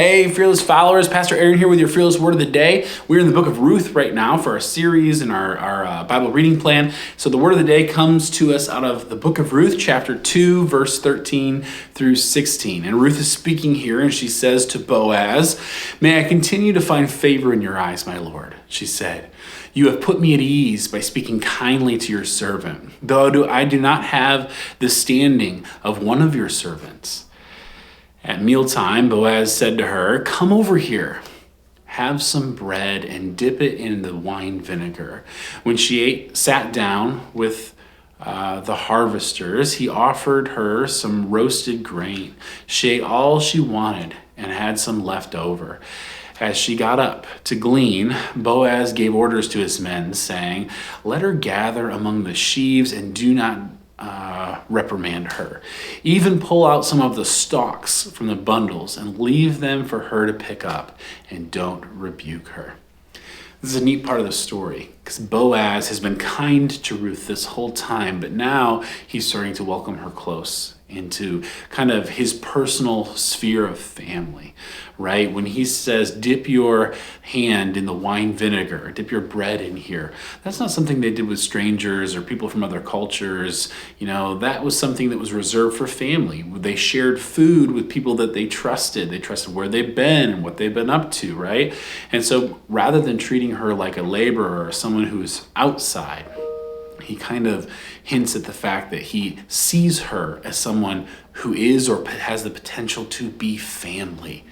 Hey, Fearless followers, Pastor Aaron here with your Fearless Word of the Day. We're in the book of Ruth right now for our series and our Bible reading plan. So the Word of the Day comes to us out of the book of Ruth, chapter 2, verse 13 through 16. And Ruth is speaking here, and she says to Boaz, "May I continue to find favor in your eyes, my Lord," she said. "You have put me at ease by speaking kindly to your servant, though I do not have the standing of one of your servants." At mealtime, Boaz said to her, "Come over here, have some bread and dip it in the wine vinegar." When she sat down with the harvesters, he offered her some roasted grain. She ate all she wanted and had some left over. As she got up to glean, Boaz gave orders to his men, saying, "Let her gather among the sheaves and do not reprimand her. Even pull out some of the stalks from the bundles and leave them for her to pick up, and don't rebuke her." This is a neat part of the story because Boaz has been kind to Ruth this whole time, but now he's starting to welcome her close into kind of his personal sphere of family, right? When he says, "Dip your hand in the wine vinegar, dip your bread in here," that's not something they did with strangers or people from other cultures. That was something that was reserved for family. They shared food with people that they trusted. They trusted where they've been and what they've been up to, right? And so rather than treating her like a laborer or someone who's outside, he kind of hints at the fact that he sees her as someone who is or has the potential to be family.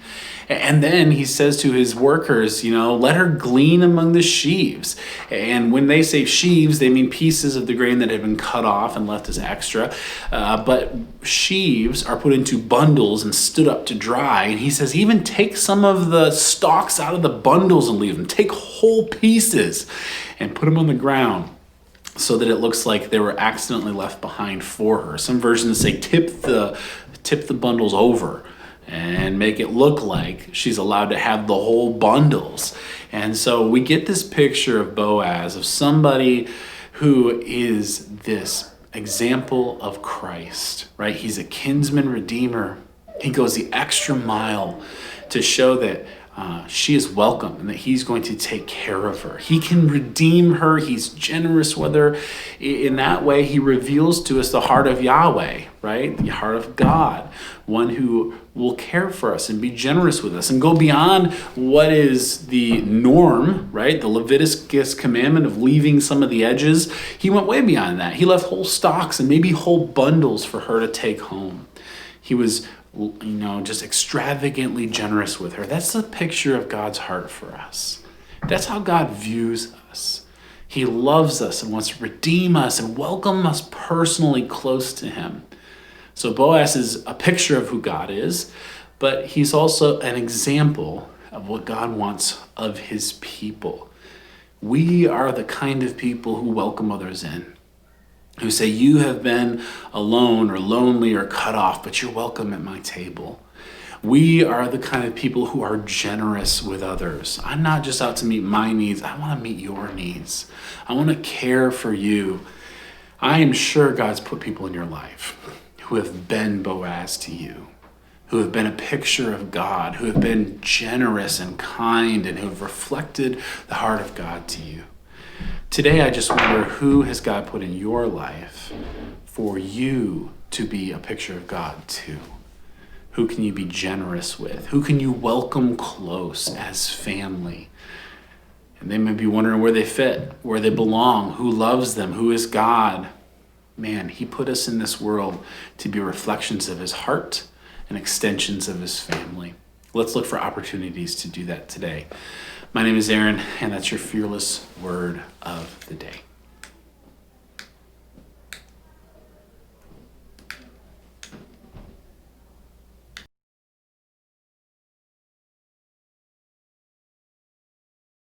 And then he says to his workers, let her glean among the sheaves. And when they say sheaves, they mean pieces of the grain that have been cut off and left as extra. But sheaves are put into bundles and stood up to dry. And he says, even take some of the stalks out of the bundles and leave them. Take whole pieces and put them on the ground, so that it looks like they were accidentally left behind for her. Some versions say tip the bundles over and make it look like she's allowed to have the whole bundles. And so we get this picture of Boaz, of somebody who is this example of Christ, right? He's a kinsman redeemer. He goes the extra mile to show that she is welcome and that he's going to take care of her. He can redeem her. He's generous with her. In that way, he reveals to us the heart of Yahweh, right? The heart of God, one who will care for us and be generous with us and go beyond what is the norm, right? The Leviticus commandment of leaving some of the edges. He went way beyond that. He left whole stalks and maybe whole bundles for her to take home. He was just extravagantly generous with her. That's the picture of God's heart for us. That's how God views us. He loves us and wants to redeem us and welcome us personally close to him. So Boaz is a picture of who God is, but he's also an example of what God wants of his people. We are the kind of people who welcome others in, who say, "You have been alone or lonely or cut off, but you're welcome at my table." We are the kind of people who are generous with others. I'm not just out to meet my needs. I want to meet your needs. I want to care for you. I am sure God's put people in your life who have been Boaz to you, who have been a picture of God, who have been generous and kind, and who have reflected the heart of God to you. Today, I just wonder, who has God put in your life for you to be a picture of God to? Who can you be generous with? Who can you welcome close as family? And they may be wondering where they fit, where they belong, who loves them, who is God. Man, he put us in this world to be reflections of his heart and extensions of his family. Let's look for opportunities to do that today. My name is Aaron, and that's your Fearless Word of the Day.